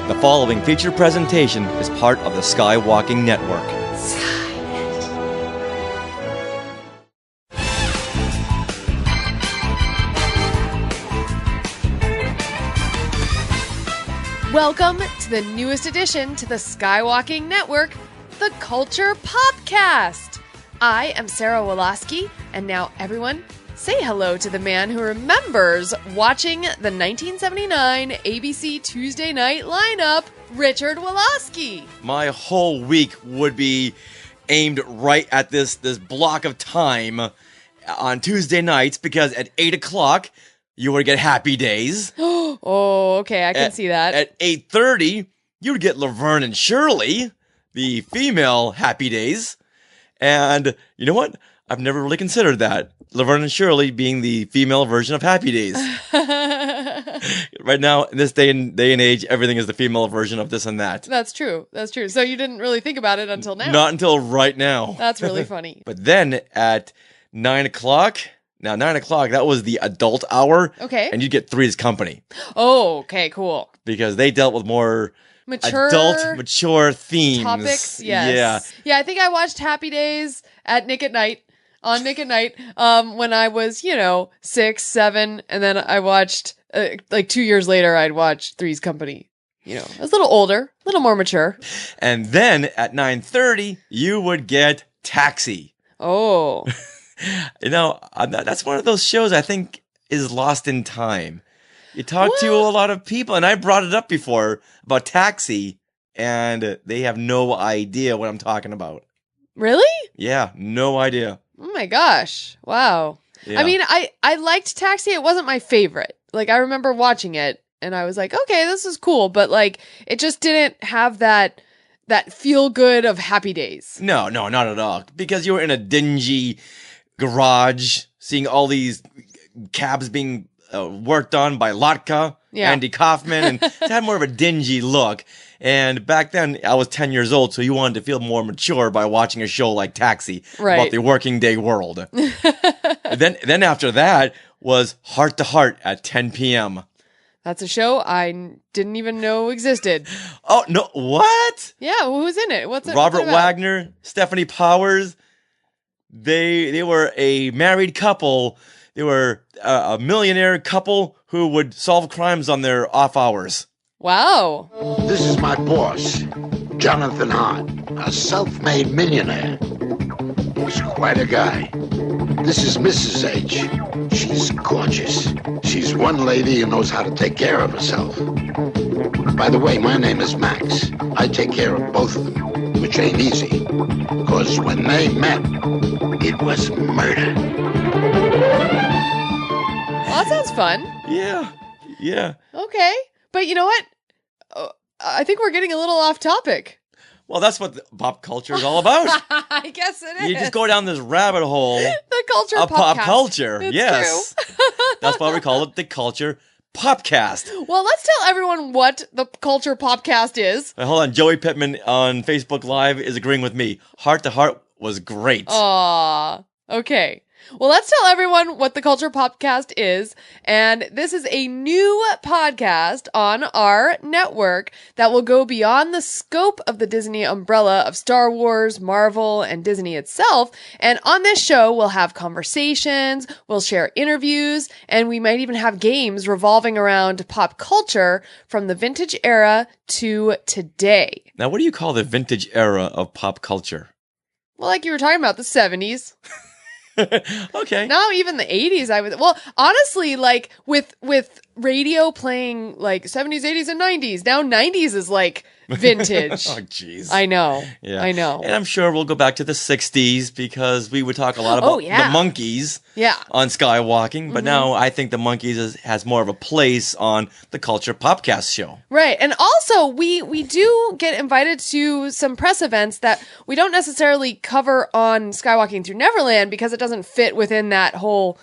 The following feature presentation is part of the Skywalking Network. Welcome to the newest addition to the Skywalking Network, the Culture POPCast. I am Sarah Woloski, and now everyone, say hello to the man who remembers watching the 1979 ABC Tuesday night lineup, Richard Woloski. My whole week would be aimed right at this block of time on Tuesday nights, because at 8 o'clock, you would get Happy Days. Oh, okay, I can see that. At 8:30, you would get Laverne and Shirley, the female Happy Days. And you know what? I've never really considered that. Laverne and Shirley being the female version of Happy Days. Right now, in this day and age, everything is the female version of this and that. That's true. So you didn't really think about it until now. Not until right now. That's really funny. But then at 9 o'clock... Now, 9 o'clock, that was the adult hour. Okay. And you'd get Three's Company. Oh, okay, cool. Because they dealt with more mature themes. Topics, yes. Yeah, I think I watched Happy Days on Nick at Night, when I was, 6, 7, and then I watched, 2 years later, I'd watch Three's Company. I was a little older, a little more mature. And then at 9:30, you would get Taxi. Oh. That's one of those shows I think is lost in time. You talk to a lot of people, and I brought it up before about Taxi, and they have no idea what I'm talking about. Really? Yeah, no idea. Oh my gosh. Wow. Yeah. I mean, I liked Taxi. It wasn't my favorite. I remember watching it, and I was like, okay, this is cool, but it just didn't have that feel good of Happy Days. No, not at all. Because you were in a dingy garage, seeing all these cabs being worked on by Lotka, Andy Kaufman, and it had more of a dingy look. And back then, I was 10 years old, so you wanted to feel more mature by watching a show like Taxi about the working day world. then after that was Heart to Heart at 10 p.m. That's a show I didn't even know existed. Oh, no, what? Yeah, who's in it? What's it? Robert Wagner, Stephanie Powers. They were a married couple. They were a millionaire couple who would solve crimes on their off hours. Wow. This is my boss, Jonathan Hart, a self-made millionaire. He's quite a guy. This is Mrs. H. She's gorgeous. She's one lady who knows how to take care of herself. By the way, my name is Max. I take care of both of them, which ain't easy. Because when they met, it was murder. Well, that sounds fun. Yeah. Okay. But you know what? I think we're getting a little off topic. Well, that's what pop culture is all about. I guess it is. You just go down this rabbit hole. The Culture of pop culture. It's yes. True. That's why we call it the Culture POPCast. Well, let's tell everyone what the Culture POPCast is. Hold on. Joey Pittman on Facebook Live is agreeing with me. Heart to Heart was great. Aw. Okay. Well, let's tell everyone what the Culture POPCast is. And this is a new podcast on our network that will go beyond the scope of the Disney umbrella of Star Wars, Marvel, and Disney itself. And on this show, we'll have conversations, we'll share interviews, and we might even have games revolving around pop culture from the vintage era to today. Now, what do you call the vintage era of pop culture? Well, like you were talking about, the 70s. Okay. Now even the 80s, honestly, with radio playing 70s, 80s, and 90s, now 90s is vintage. Oh, jeez. I know. Yeah. I know. And I'm sure we'll go back to the 60s because we would talk a lot about the Monkees on Skywalking. But now I think the Monkees has more of a place on the Culture POPcast show. Right. And also, we do get invited to some press events that we don't necessarily cover on Skywalking Through Neverland because it doesn't fit within that whole,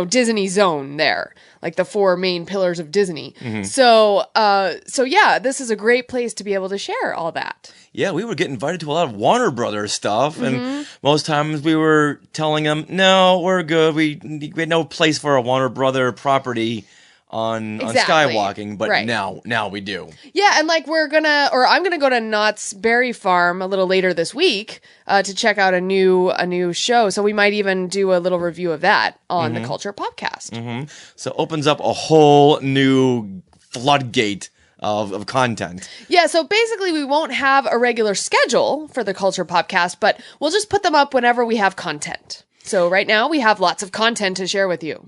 Disney zone there. The 4 main pillars of Disney. Mm-hmm. So yeah, this is a great place to be able to share all that. Yeah, we would get invited to a lot of Warner Brothers stuff, and most times we were telling them, no, we're good. We had no place for a Warner Brother property on Exactly. Skywalking, but Right. now we do. Yeah, and like I'm gonna go to Knott's Berry Farm a little later this week to check out a new show. So we might even do a little review of that on the Culture POPcast. So it opens up a whole new floodgate of content. Yeah, so basically we won't have a regular schedule for the Culture POPcast, but we'll just put them up whenever we have content. So right now we have lots of content to share with you.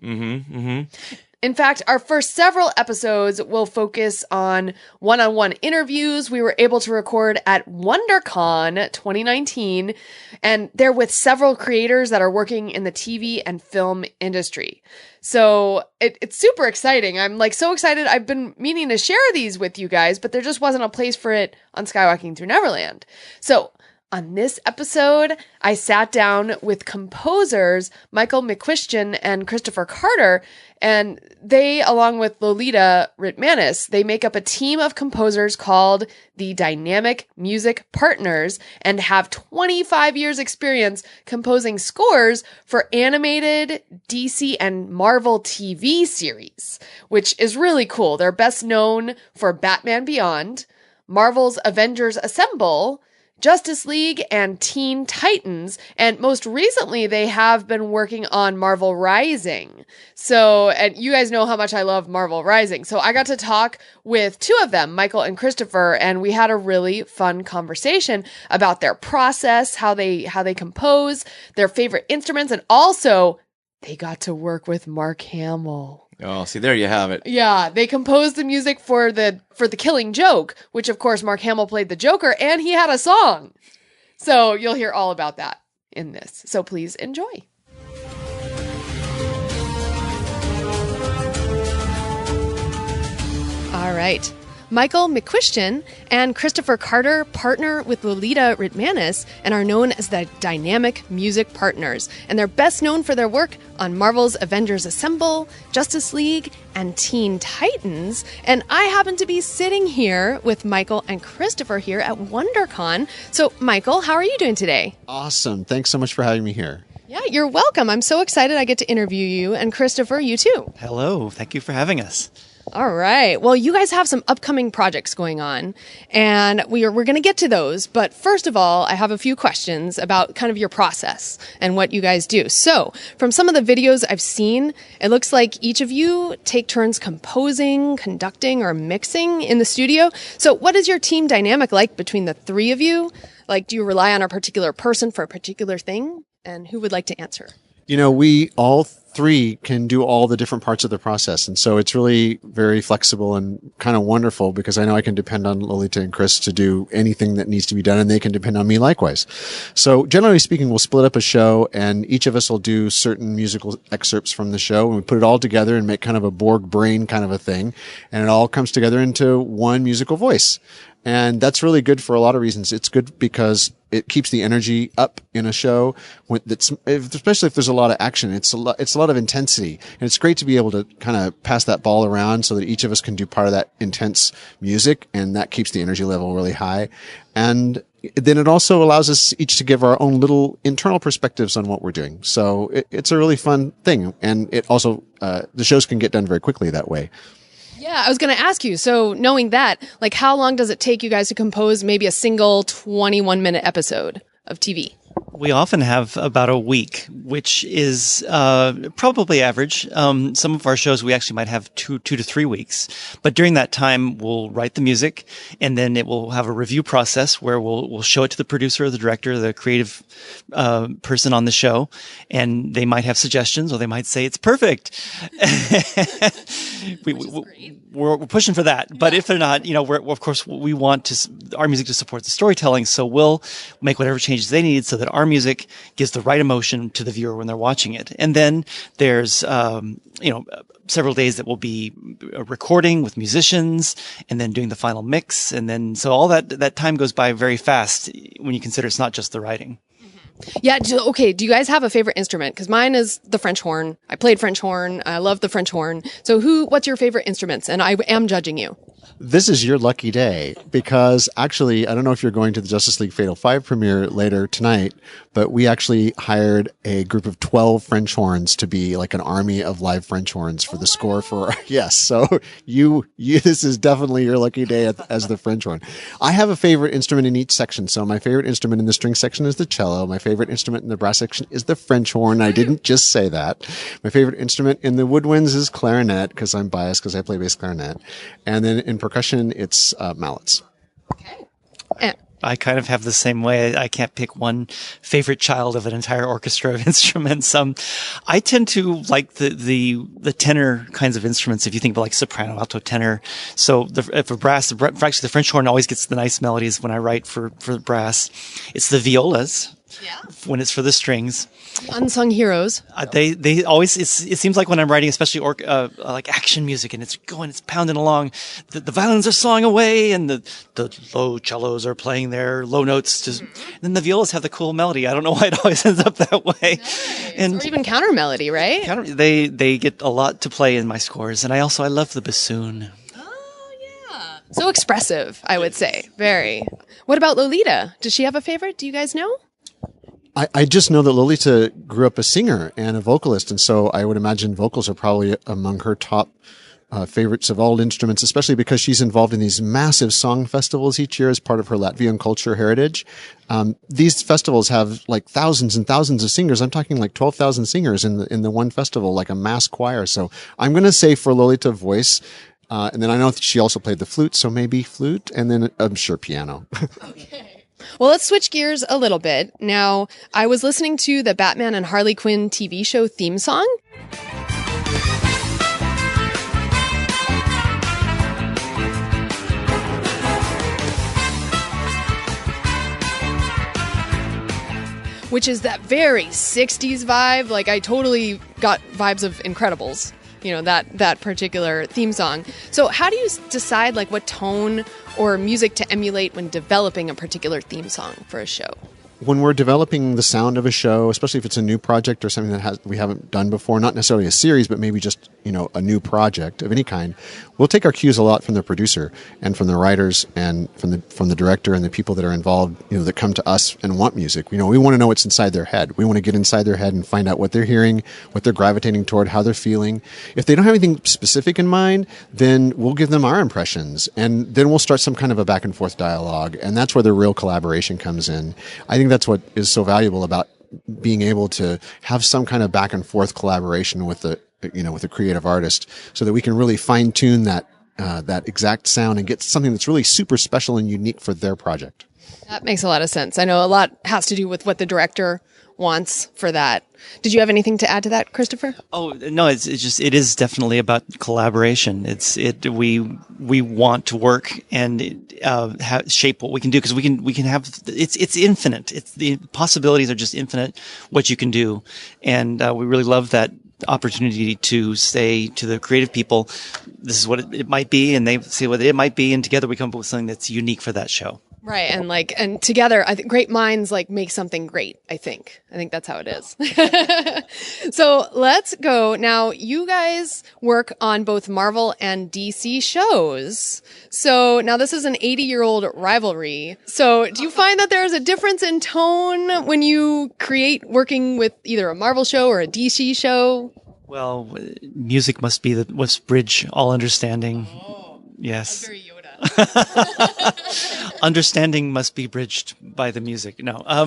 In fact, our first several episodes will focus on one-on-one interviews we were able to record at WonderCon 2019, and they're with several creators that are working in the TV and film industry. So it's super exciting. I'm like so excited. I've been meaning to share these with you guys, but there just wasn't a place for it on Skywalking Through Neverland. So on this episode, I sat down with composers Michael McCuistion and Kristopher Carter, and they, along with Lolita Ritmanis, they make up a team of composers called the Dynamic Music Partners and have 25 years experience composing scores for animated DC and Marvel TV series, which is really cool. They're best known for Batman Beyond, Marvel's Avengers Assemble, Justice League, and Teen Titans, and most recently they have been working on Marvel Rising. So, and you guys know how much I love Marvel Rising. So I got to talk with two of them, Michael and Kristopher, and we had a really fun conversation about their process, how they compose, their favorite instruments, and also they got to work with Mark Hamill. Oh, see, there you have it. Yeah, they composed the music for the Killing Joke, which of course Mark Hamill played the Joker, and he had a song. So you'll hear all about that in this. So please enjoy. All right. Michael McCuistion and Kristopher Carter partner with Lolita Ritmanis and are known as the Dynamic Music Partners. And they're best known for their work on Marvel's Avengers Assemble, Justice League, and Teen Titans. And I happen to be sitting here with Michael and Kristopher here at WonderCon. So, Michael, how are you doing today? Awesome. Thanks so much for having me here. Yeah, you're welcome. I'm so excited I get to interview you. And Kristopher, you too. Hello. Thank you for having us. All right. Well, you guys have some upcoming projects going on, and we're going to get to those. But first of all, I have a few questions about kind of your process and what you guys do. So from some of the videos I've seen, it looks like each of you take turns composing, conducting, or mixing in the studio. So what is your team dynamic like between the three of you? Like, do you rely on a particular person for a particular thing? And who would like to answer? You know, we all three can do all the different parts of the process. And so it's really very flexible and kind of wonderful because I know I can depend on Lolita and Chris to do anything that needs to be done, and they can depend on me likewise. So generally speaking, we'll split up a show and each of us will do certain musical excerpts from the show, and we put it all together and make kind of a Borg brain kind of a thing. And it all comes together into one musical voice. And that's really good for a lot of reasons. It's good because it keeps the energy up in a show, especially if there's a lot of action. It's a lot of intensity, and it's great to be able to kind of pass that ball around so that each of us can do part of that intense music, and that keeps the energy level really high. And then it also allows us each to give our own little internal perspectives on what we're doing. So it's a really fun thing, and it also the shows can get done very quickly that way. Yeah, I was going to ask you. So knowing that, like, how long does it take you guys to compose maybe a single 21-minute episode of TV? We often have about a week, which is probably average. Some of our shows, we actually might have two to 3 weeks. But during that time, we'll write the music, and then it will have a review process where we'll show it to the producer or the director, the creative person on the show, and they might have suggestions, or they might say it's perfect. We're pushing for that. But if they're not, of course, we want our music to support the storytelling, so we'll make whatever changes they need so that our music gives the right emotion to the viewer when they're watching it. And then there's, several days that will be recording with musicians and then doing the final mix. And then, so all that time goes by very fast when you consider it's not just the writing. Yeah. Okay. Do you guys have a favorite instrument? Because mine is the French horn. I played French horn. I love the French horn. So what's your favorite instruments? And I am judging you. This is your lucky day because actually, I don't know if you're going to the Justice League Fatal 5 premiere later tonight, but we actually hired a group of 12 French horns to be like an army of live French horns for the score for, yes. So this is definitely your lucky day as the French horn. I have a favorite instrument in each section. So my favorite instrument in the string section is the cello. My favorite instrument in the brass section is the French horn. I didn't just say that. My favorite instrument in the woodwinds is clarinet because I'm biased because I play bass clarinet. And then in percussion, it's mallets. Okay. I kind of have the same way. I can't pick one favorite child of an entire orchestra of instruments. I tend to like the tenor kinds of instruments. If you think about like soprano, alto, tenor. So for brass, actually the French horn always gets the nice melodies when I write for brass. It's the violas. Yeah. When it's for the strings. Unsung heroes. They always, it seems like when I'm writing, especially like action music and it's pounding along, the violins are sawing away and the low cellos are playing their low notes. Then the violas have the cool melody. I don't know why it always ends up that way. Nice. And or even counter melody, right? They get a lot to play in my scores. And I love the bassoon. Oh, yeah. So expressive, I would say. Very. What about Lolita? Does she have a favorite? Do you guys know? I just know that Lolita grew up a singer and a vocalist, and so I would imagine vocals are probably among her top favorites of all instruments, especially because she's involved in these massive song festivals each year as part of her Latvian culture heritage. These festivals have like thousands and thousands of singers. I'm talking like 12,000 singers in the one festival, like a mass choir. So I'm going to say for Lolita, voice. And then I know that she also played the flute, so maybe flute, and then I'm sure piano. Okay. Well, let's switch gears a little bit. Now, I was listening to the Batman and Harley Quinn TV show theme song. Which is that very 60s vibe. Like, I totally got vibes of Incredibles. You know, that particular theme song. So how do you decide like what tone or music to emulate when developing a particular theme song for a show? When we're developing the sound of a show, especially if it's a new project or something that we haven't done before, not necessarily a series, but maybe just, a new project of any kind, we'll take our cues a lot from the producer and from the writers and from the director and the people that are involved, that come to us and want music. We want to know what's inside their head. We want to get inside their head and find out what they're hearing, what they're gravitating toward, how they're feeling. If they don't have anything specific in mind, then we'll give them our impressions and then we'll start some kind of a back and forth dialogue. And that's where the real collaboration comes in. I think that's what is so valuable about being able to have some kind of back and forth collaboration with the creative artist so that we can really fine tune that exact sound and get something that's really super special and unique for their project. That makes a lot of sense. I know a lot has to do with what the director wants for that. Did you have anything to add to that, Kristopher? Oh, no, it is definitely about collaboration. We want to work and shape what we can do because we can have it's infinite. The possibilities are just infinite what you can do. And we really love that opportunity to say to the creative people, this is what it might be, and they say what it might be, and together we come up with something that's unique for that show. Right. And together, I think great minds make something great. I think that's how it is. So let's go. Now, you guys work on both Marvel and DC shows. So now this is an 80-year-old rivalry. So do you find that there's a difference in tone when you create working with either a Marvel show or a DC show? Well, music must bridge all understanding. Oh, yes. Very Yoda. Understanding must be bridged by the music. No, I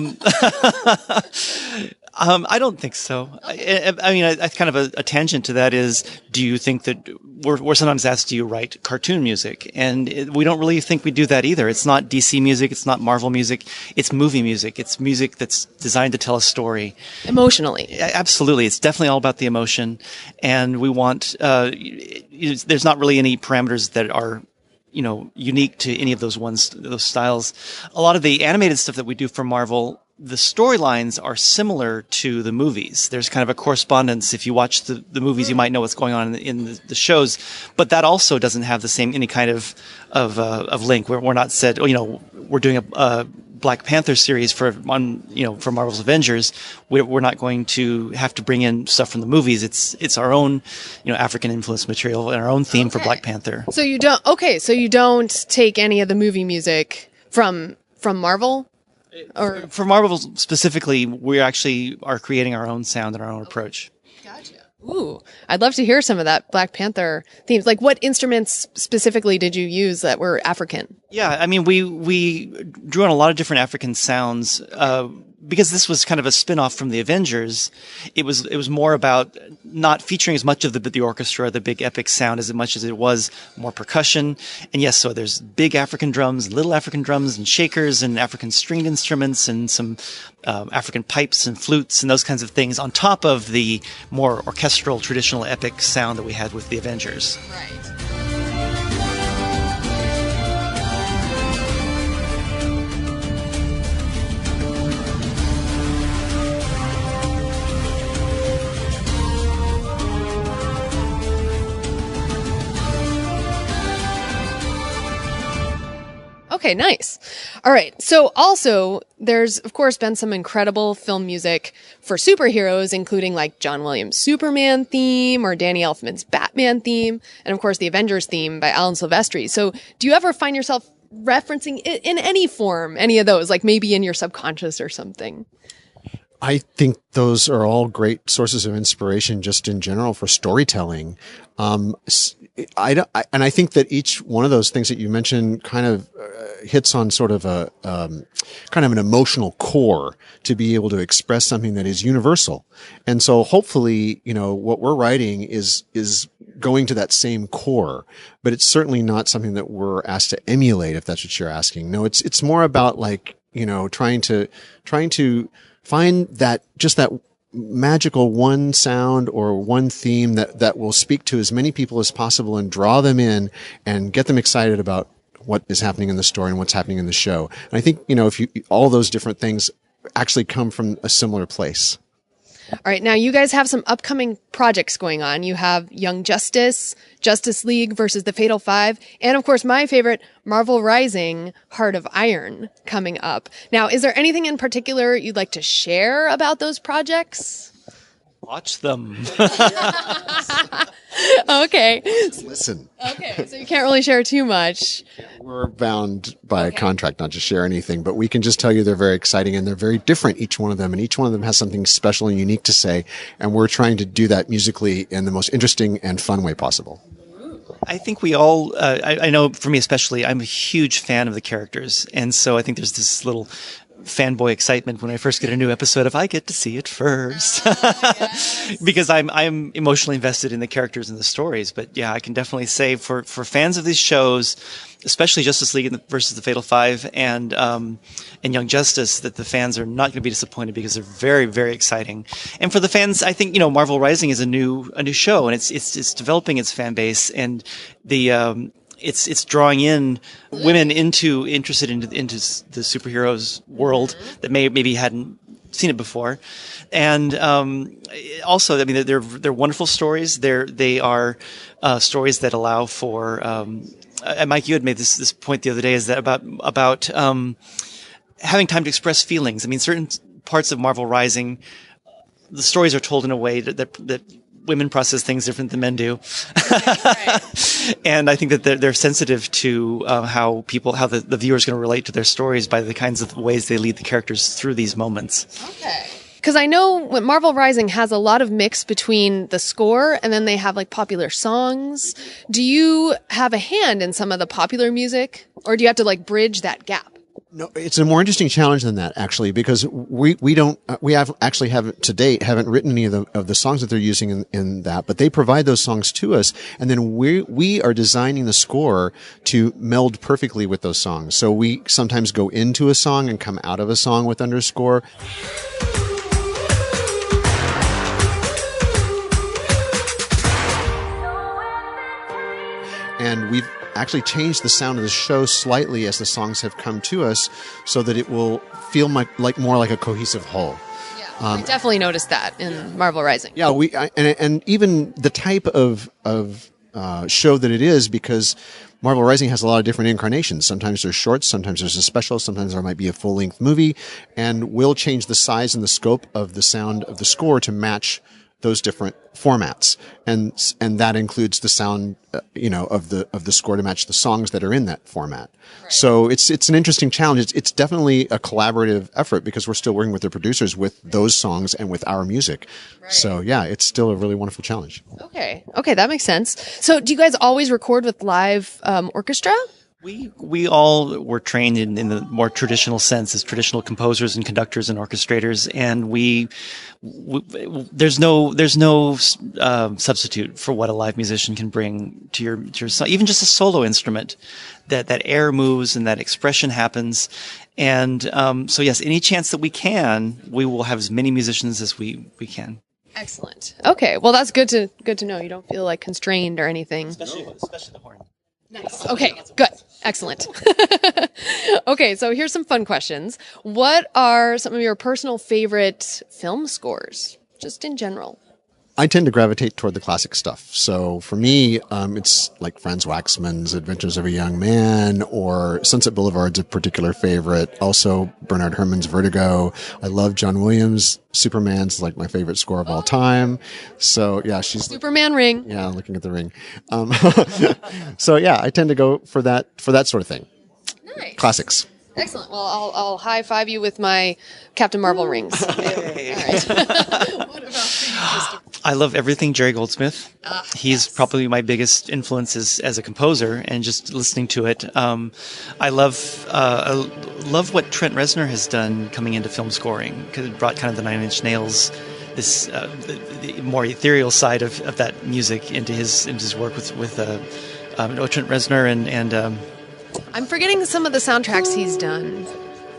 don't think so. I mean, kind of a tangent to that is, do you think that we're sometimes asked, do you write cartoon music? And we don't really think we do that either. It's not DC music. It's not Marvel music. It's movie music. It's music that's designed to tell a story. Emotionally. Absolutely. It's definitely all about the emotion. And we want, there's not really any parameters that are unique to any of those styles. A lot of the animated stuff that we do for Marvel the storylines are similar to the movies. There's kind of a correspondence. If you watch the movies, you might know what's going on in the shows, but that also doesn't have the same any kind of link. We're not said, we're doing a Black Panther series for Marvel's Avengers. We're not going to have to bring in stuff from the movies. It's our own, African influence material and our own theme for Black Panther. So you don't take any of the movie music from Marvel? Or for Marvel specifically, we actually are creating our own sound and our own approach. Gotcha. Ooh, I'd love to hear some of that Black Panther themes. Like, what instruments specifically did you use that were African? Yeah, I mean, we drew on a lot of different African sounds. Because this was kind of a spin-off from the Avengers, it was more about not featuring as much of the orchestra, the big epic sound, as much as it was more percussion. And yes, so there's big African drums, little African drums, and shakers, and African stringed instruments, and some African pipes and flutes, and those kinds of things, on top of the more orchestral, traditional epic sound that we had with the Avengers. Right. Okay, nice. All right. So also, there's, of course, been some incredible film music for superheroes, including like John Williams' Superman theme or Danny Elfman's Batman theme, and of course, the Avengers theme by Alan Silvestri. So do you ever find yourself referencing it in any form, any of those, like maybe in your subconscious or something? I think those are all great sources of inspiration just in general for storytelling. And I think that each one of those things that you mentioned kind of hits on sort of a kind of an emotional core to be able to express something that is universal. And so hopefully, what we're writing is going to that same core, but it's certainly not something that we're asked to emulate, if that's what you're asking. No, it's more about like, trying to find that magical one sound or one theme that will speak to as many people as possible and draw them in and get them excited about what is happening in the story and what's happening in the show. And I think, if all those different things actually come from a similar place. All right. Now, you guys have some upcoming projects going on. You have Young Justice, Justice League versus the Fatal Five, and of course, my favorite, Marvel Rising, Heart of Iron, coming up. Now, is there anything in particular you'd like to share about those projects? Watch them. Okay. Listen. Okay, so you can't really share too much. We're bound by a contract not to share anything, but we can just tell you they're very exciting and they're very different, each one of them, and each one of them has something special and unique to say, and we're trying to do that musically in the most interesting and fun way possible. I think we all, I know for me especially, I'm a huge fan of the characters, and so I think there's this little fanboy excitement when I first get a new episode if I get to see it first. Because I'm emotionally invested in the characters and the stories. But yeah, I can definitely say for fans of these shows, especially Justice League versus the Fatal Five and Young Justice, that the fans are not going to be disappointed because they're very, very exciting. And for the fans, I think, Marvel Rising is a new show, and it's developing its fan base, and it's drawing in women interested into the superheroes world that maybe hadn't seen it before. And also, I mean, they're wonderful stories. They are stories that allow for and Mike, you had made this point the other day, is that about having time to express feelings. I mean, certain parts of Marvel Rising, the stories are told in a way that women process things different than men do. Right. And I think that they're sensitive to how the viewer is going to relate to their stories by the kinds of ways they lead the characters through these moments. Okay. Because I know Marvel Rising has a lot of mix between the score and then they have like popular songs. Do you have a hand in some of the popular music, or do you have to like bridge that gap? No, it's a more interesting challenge than that, actually, because we haven't to date haven't written any of the songs that they're using in that, but they provide those songs to us, and then we are designing the score to meld perfectly with those songs. So we sometimes go into a song and come out of a song with underscore. And actually changed the sound of the show slightly as the songs have come to us, so that it will feel like more like a cohesive whole. I definitely noticed that in Marvel Rising. Yeah, and even the type of show that it is, because Marvel Rising has a lot of different incarnations. Sometimes there's shorts, sometimes there's a special, sometimes there might be a full-length movie, and we'll change the size and the scope of the sound of the score to match those different formats, and that includes the sound, of the score to match the songs that are in that format. Right. So it's an interesting challenge. It's definitely a collaborative effort, because we're still working with the producers with those songs and with our music. Right. So yeah, it's still a really wonderful challenge. Okay, that makes sense. So do you guys always record with live orchestra? We all were trained in the more traditional sense as traditional composers and conductors and orchestrators, and there's no substitute for what a live musician can bring to your song. Even just a solo instrument, that air moves and that expression happens. And so yes, any chance that we can, we will have as many musicians as we can. Excellent. Okay, well that's good to know. You don't feel like constrained or anything. Especially the horn. Nice. Okay, good. Excellent. Okay, so here's some fun questions. What are some of your personal favorite film scores, just in general? I tend to gravitate toward the classic stuff. So for me, it's like Franz Waxman's Adventures of a Young Man, or Sunset Boulevard's a particular favorite. Also, Bernard Herrmann's Vertigo. I love John Williams' Superman's like my favorite score of all time. So yeah, she's Superman ring. Yeah, looking at the ring. So yeah, I tend to go for that sort of thing. Nice. Classics. Excellent. Well, I'll high five you with my Captain Marvel rings. Okay. All right. What about you, Kristopher? I love everything Jerry Goldsmith. He's probably my biggest influence as a composer, and just listening to it. I love what Trent Reznor has done coming into film scoring, because it brought kind of the Nine Inch Nails, this the more ethereal side of that music into his work with Trent Reznor and I'm forgetting some of the soundtracks he's done.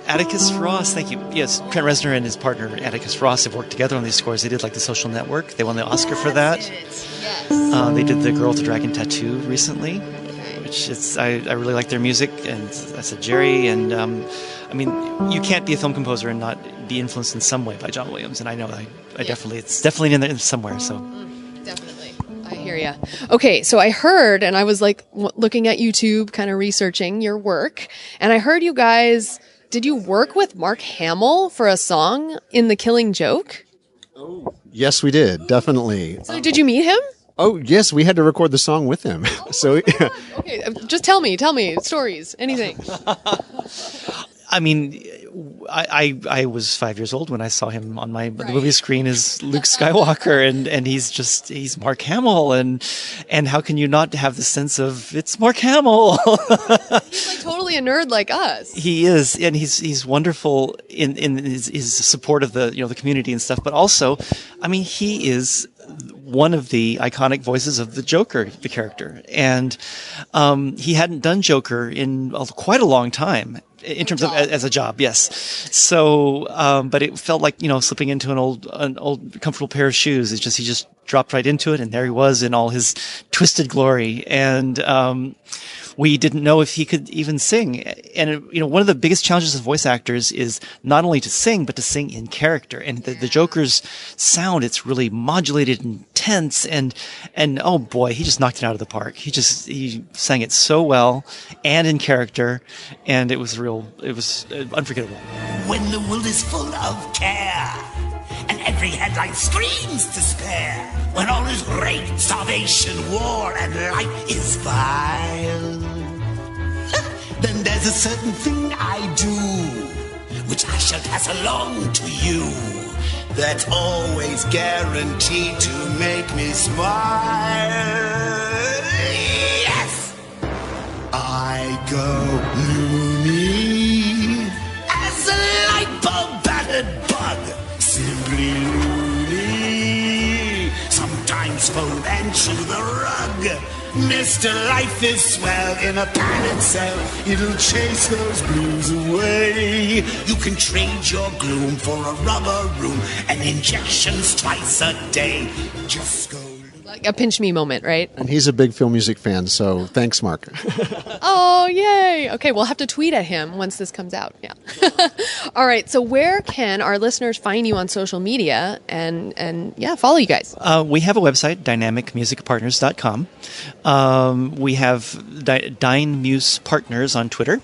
Atticus Ross, thank you. Yes, Trent Reznor and his partner Atticus Ross have worked together on these scores. They did like The Social Network. They won the Oscar for that. Yes. They did The Girl with the Dragon Tattoo recently, which I really like their music. And I said Jerry, and I mean, you can't be a film composer and not be influenced in some way by John Williams. And I know it's definitely in there somewhere. So definitely. I hear ya. Okay, so I heard, and I was like looking at YouTube, kind of researching your work, and I heard you guys, did you work with Mark Hamill for a song in The Killing Joke? Oh, yes, we did. Definitely. So did you meet him? Oh, yes, we had to record the song with him. Oh, so okay, just tell me stories, anything. I mean, I was 5 years old when I saw him on the movie screen as Luke Skywalker, and he's Mark Hamill, and how can you not have the sense of it's Mark Hamill? He's like totally a nerd like us. He is, and he's wonderful in his support of the community and stuff, but also, I mean, he is one of the iconic voices of the Joker, the character, and he hadn't done Joker in quite a long time. In terms of as a job, yes. So, but it felt like slipping into an old comfortable pair of shoes. He just dropped right into it, and there he was in all his twisted glory. And we didn't know if he could even sing. And one of the biggest challenges of voice actors is not only to sing, but to sing in character. And the Joker's sound, it's really modulated and tense, and oh boy, he just knocked it out of the park. He sang it so well and in character, and it was unforgettable. When the world is full of care, and every headline screams despair, when all is rape, starvation, war, and life is vile, then there's a certain thing I do, which I shall pass along to you, that's always guaranteed to make me smile. Yes! I go loony as a light bulb battered bug, simply loony, sometimes fold and chew the rug. Mr. Life is swell in a padded cell, it'll chase those blues away. You can trade your gloom for a rubber room and injections twice a day. Just go. a pinch me moment, right? And he's a big film music fan, so thanks, Mark. Oh, yay. Okay, we'll have to tweet at him once this comes out. Yeah. All right, so where can our listeners find you on social media and follow you guys? We have a website, dynamicmusicpartners.com. We have Dyne Muse Partners on Twitter.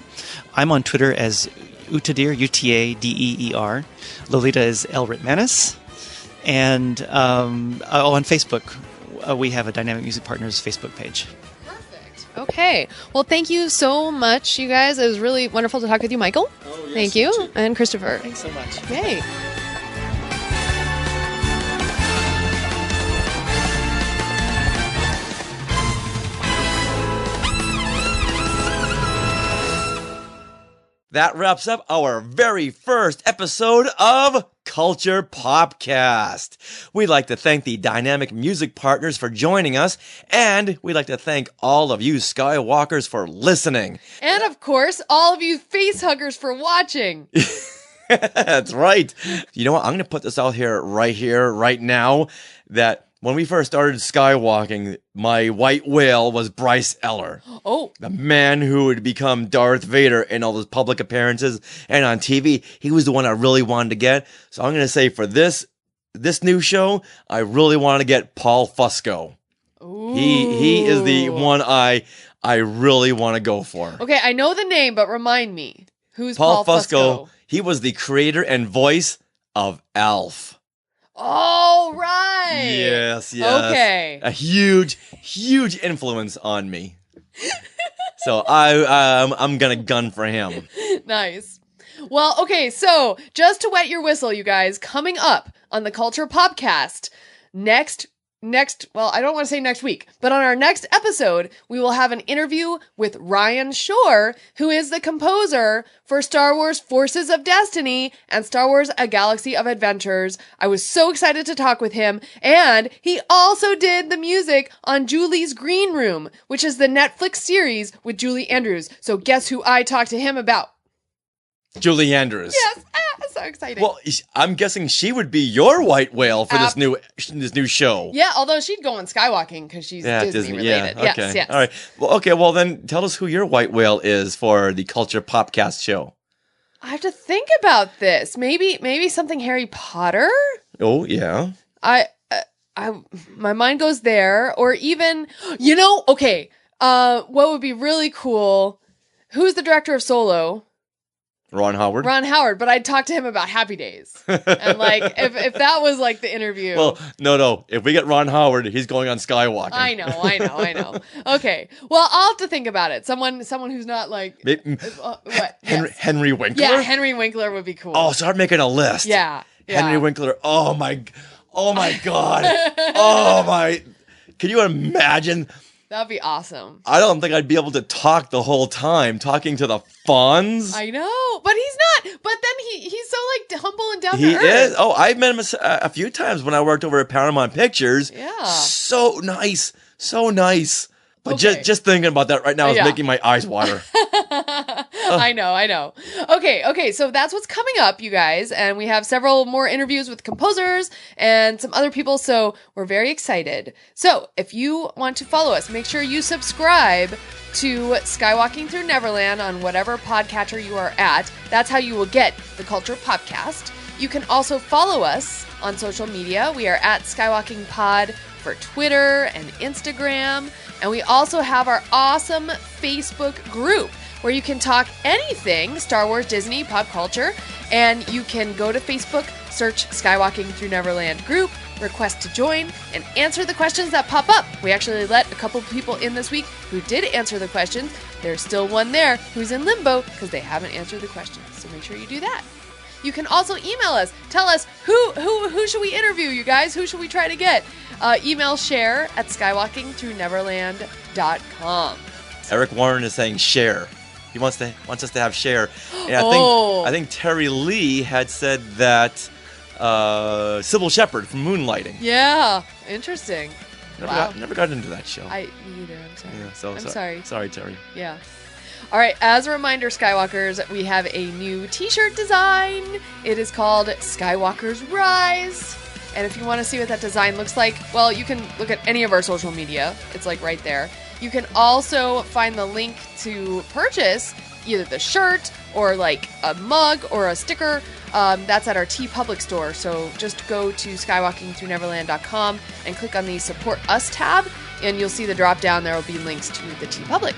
I'm on Twitter as Utadeer, Utadeer. Lolita is L. Ritmanis. And on Facebook, we have a Dynamic Music Partners Facebook page. Perfect. Okay. Well, thank you so much, you guys. It was really wonderful to talk with you, Michael. Oh, yes, thank you. And Kristopher. Thanks so much. Yay. That wraps up our very first episode of Culture POPcast. We'd like to thank the Dynamic Music Partners for joining us, and we'd like to thank all of you Skywalkers for listening. And of course, all of you face huggers for watching. That's right. You know what? I'm going to put this out here, right now, that when we first started skywalking, my white whale was Bryce Eller. Oh. The man who would become Darth Vader in all those public appearances and on TV. He was the one I really wanted to get. So I'm going to say for this new show, I really want to get Paul Fusco. Ooh. He is the one I really want to go for. Okay, I know the name, but remind me. Who's Paul Paul Fusco? He was the creator and voice of Alf. Oh, right. Yes. Okay. A huge influence on me. So I'm gonna gun for him. Nice. Well, okay, so just to wet your whistle, you guys, coming up on the Culture POPcast next, well, I don't want to say next week, but on our next episode, we will have an interview with Ryan Shore, who is the composer for Star Wars Forces of Destiny and Star Wars A Galaxy of Adventures. I was so excited to talk with him, and he also did the music on Julie's Green Room, which is the Netflix series with Julie Andrews. So guess who I talked to him about? Julie Andrews. Yes, so exciting. Well, I'm guessing she would be your white whale for this new show. Yeah, although she'd go on skywalking because she's Disney related. Yeah, okay. Yes. All right. Well, okay. Well, then tell us who your white whale is for the Culture POPcast show. I have to think about this. Maybe something Harry Potter. Oh yeah. My mind goes there, or even okay. What would be really cool? Who's the director of Solo? Ron Howard. Ron Howard, but I'd talk to him about Happy Days. And like if that was like the interview. Well, no. If we get Ron Howard, he's going on skywalking. I know. Okay. Well, I'll have to think about it. Someone who's not like what? Henry Winkler? Yeah, Henry Winkler would be cool. Oh, start making a list. Yeah. Henry Winkler. Oh my God. Oh my. Can you imagine? That'd be awesome. I don't think I'd be able to talk the whole time, talking to the fawns. I know, but he's not. But then he's so like humble and down to earth. He is. Oh, I've met him a few times when I worked over at Paramount Pictures. Yeah. So nice. But Okay. just thinking about that right now is making my eyes water. I know. Okay, so that's what's coming up, you guys. And we have several more interviews with composers and some other people, so we're very excited. So if you want to follow us, make sure you subscribe to Skywalking Through Neverland on whatever podcatcher you are at. That's how you will get the Culture POPcast. You can also follow us on social media. We are at Skywalking Pod for Twitter and Instagram. And we also have our awesome Facebook group where you can talk anything Star Wars, Disney, pop culture. And you can go to Facebook, search Skywalking Through Neverland group, request to join, and answer the questions that pop up. We actually let a couple of people in this week who did answer the questions. There's still one there who's in limbo because they haven't answered the questions. So make sure you do that. You can also email us. Tell us who should we interview, you guys? Who should we try to get? Email share at skywalkingthroughneverland.com. Eric Warren is saying share. He wants us to have share. And I think Terry Lee had said that Sybil Shepherd from Moonlighting. Yeah, interesting. Never got into that show. Me either. I'm sorry. Yeah, I'm sorry. Sorry, Terry. Yeah. All right, as a reminder, Skywalkers, we have a new t-shirt design. It is called Skywalker's Rise. And if you want to see what that design looks like, well, you can look at any of our social media. It's like right there. You can also find the link to purchase either the shirt or like a mug or a sticker. That's at our TeePublic store. So just go to skywalkingthroughneverland.com and click on the Support Us tab, and you'll see the drop down. There will be links to the TeePublic.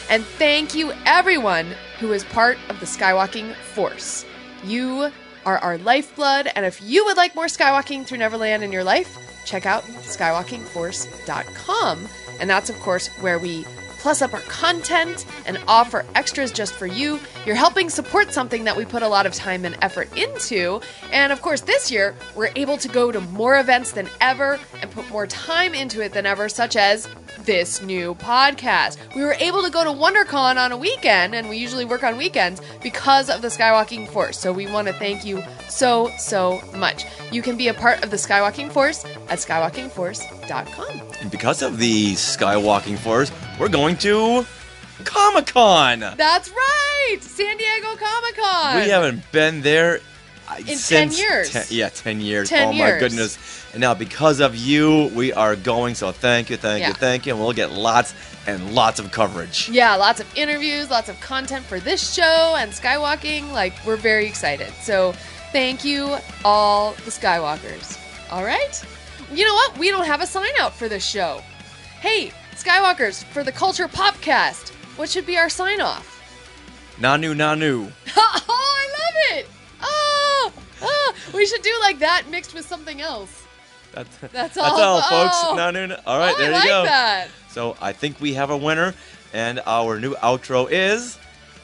And thank you, everyone who is part of the Skywalking Force. You are our lifeblood, and if you would like more Skywalking Through Neverland in your life, check out skywalkingforce.com. And that's, of course, where we plus up our content and offer extras just for you. You're helping support something that we put a lot of time and effort into. And of course, this year, we're able to go to more events than ever and put more time into it than ever, such as this new podcast. We were able to go to WonderCon on a weekend, and we usually work on weekends, because of the Skywalking Force. So we want to thank you so, so much. You can be a part of the Skywalking Force at skywalkingforce.com. And because of the Skywalking Force, we're going to Comic-Con. That's right! San Diego Comic-Con! We haven't been there in since 10 years. 10 years. 10 oh years. My goodness. And now because of you, we are going. So thank you. Yeah. And we'll get lots and lots of coverage. Yeah, lots of interviews, lots of content for this show and Skywalking. Like, we're very excited. So thank you, all the Skywalkers. All right? You know what? We don't have a sign out for this show. Hey, Skywalkers, for the Culture POPcast, what should be our sign off? Nanu, nanu. Oh, I love it! Oh, we should do like that mixed with something else. That's all, folks. Oh. Nanu. All right, there I you go. like that. So I think we have a winner, and our new outro is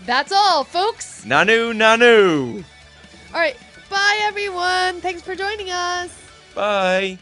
That's all, folks. Nanu, nanu. All right, bye, everyone. Thanks for joining us. Bye.